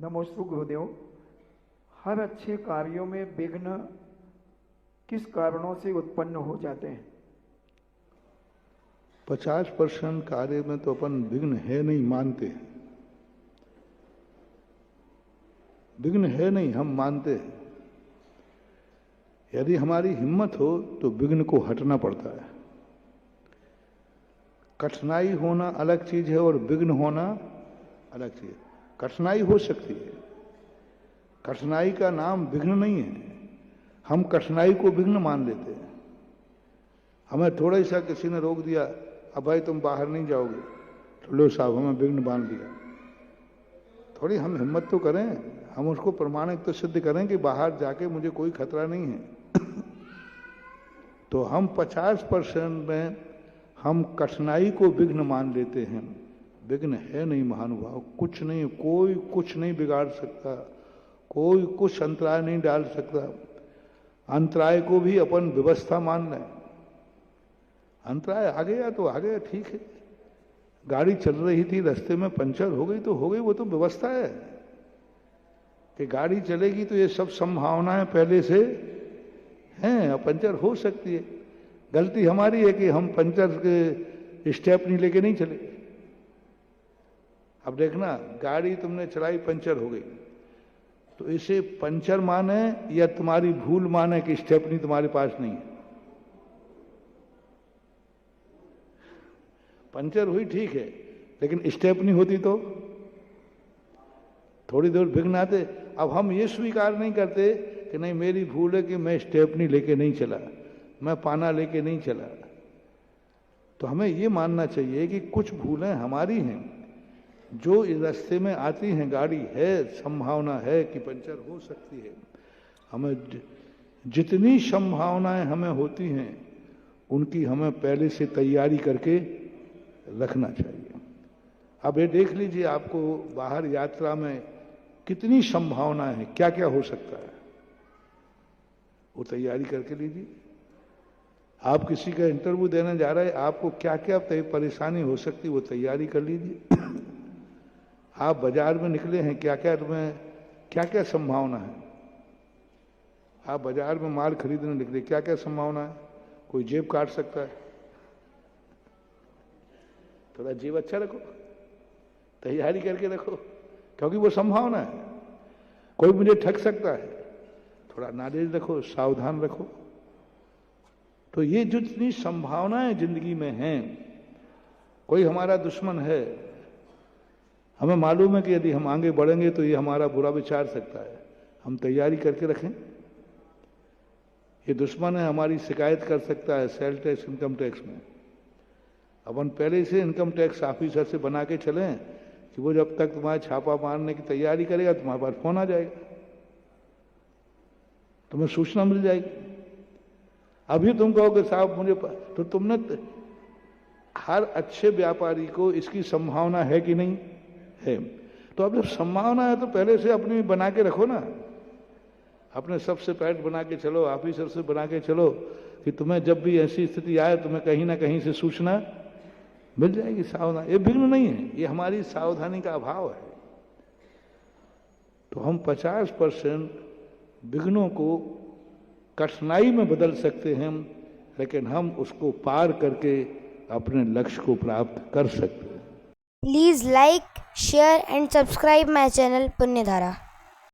नमोस्तु गुरुदेव। हर अच्छे कार्यों में विघ्न किस कारणों से उत्पन्न हो जाते हैं? 50% कार्य में तो अपन विघ्न है नहीं मानते हैं। विघ्न है नहीं हम मानते हैं। यदि हमारी हिम्मत हो तो विघ्न को हटना पड़ता है। कठिनाई होना अलग चीज है और विघ्न होना अलग चीज है। कठिनाई हो सकती है, कठिनाई का नाम विघ्न नहीं है। हम कठिनाई को विघ्न मान लेते हैं। हमें थोड़ा सा किसी ने रोक दिया, अब भाई तुम बाहर नहीं जाओगे, तो लो साहब हमें विघ्न बांध दिया। थोड़ी हम हिम्मत तो करें, हम उसको प्रमाणिक तो सिद्ध करें कि बाहर जाके मुझे कोई खतरा नहीं है। तो हम 50% में हम कठिनाई को विघ्न मान लेते हैं। विघ्न है नहीं महानुभाव, कुछ नहीं, कोई कुछ नहीं बिगाड़ सकता, कोई कुछ अंतराय नहीं डाल सकता। अंतराय को भी अपन व्यवस्था मान लें। अंतराय आ गया तो आ गया, ठीक है। गाड़ी चल रही थी, रास्ते में पंचर हो गई तो हो गई, वो तो व्यवस्था है कि गाड़ी चलेगी तो ये सब संभावनाएं पहले से हैं, पंचर हो सकती है। गलती हमारी है कि हम पंचर के स्टेप नहीं लेके नहीं चले। अब देखना, गाड़ी तुमने चलाई, पंचर हो गई, तो इसे पंचर माने या तुम्हारी भूल माने कि स्टेपनी तुम्हारे पास नहीं है? पंचर हुई ठीक है, लेकिन स्टेपनी होती तो थोड़ी देर विघ्न आते। अब हम ये स्वीकार नहीं करते कि नहीं मेरी भूल है कि मैं स्टेपनी लेके नहीं चला, मैं पाना लेके नहीं चला। तो हमें ये मानना चाहिए कि कुछ भूलें हमारी हैं जो इस रास्ते में आती हैं। गाड़ी है, संभावना है कि पंचर हो सकती है। हमें जितनी संभावनाएं हमें होती हैं उनकी हमें पहले से तैयारी करके रखना चाहिए। अब ये देख लीजिए, आपको बाहर यात्रा में कितनी संभावनाएं हैं, क्या क्या हो सकता है, वो तैयारी करके लीजिए। आप किसी का इंटरव्यू देने जा रहे हैं, आपको क्या क्या परेशानी हो सकती है, वो तैयारी कर लीजिए। आप बाजार में निकले हैं, क्या क्या तुम्हें क्या क्या संभावना है। आप बाजार में माल खरीदने निकले, क्या क्या संभावना है। कोई जेब काट सकता है, थोड़ा जेब अच्छा रखो, तैयारी करके रखो, क्योंकि वो संभावना है। कोई मुझे ठग सकता है, थोड़ा नॉलेज रखो, सावधान रखो। तो ये जितनी संभावनाएं जिंदगी में हैं, कोई हमारा दुश्मन है, हमें मालूम है कि यदि हम आगे बढ़ेंगे तो ये हमारा बुरा विचार सकता है, हम तैयारी करके रखें। ये दुश्मन है, हमारी शिकायत कर सकता है सेल टैक्स, इनकम टैक्स में। अपन पहले से इनकम टैक्स ऑफिसर से बना के चलें कि वो जब तक तुम्हारा छापा मारने की तैयारी करेगा, तुम्हारे पास फोन आ जाएगा, तुम्हें सूचना मिल जाएगी। अभी तुम कहोगे साहब मुझे, तो तुमने हर अच्छे व्यापारी को इसकी संभावना है कि नहीं है। तो अब जब संभावना है तो पहले से अपनी बना के रखो ना। अपने सबसे पैड बना के चलो, ऑफिसर से बना के चलो कि तुम्हें जब भी ऐसी स्थिति आए तुम्हें कहीं ना कहीं से सूचना मिल जाएगी। सावधान, ये विघ्न नहीं है, ये हमारी सावधानी का अभाव है। तो हम 50% विघ्नों को कठिनाई में बदल सकते हैं, लेकिन हम उसको पार करके अपने लक्ष्य को प्राप्त कर सकते हैं। Please like, share and subscribe my channel Punyadhara.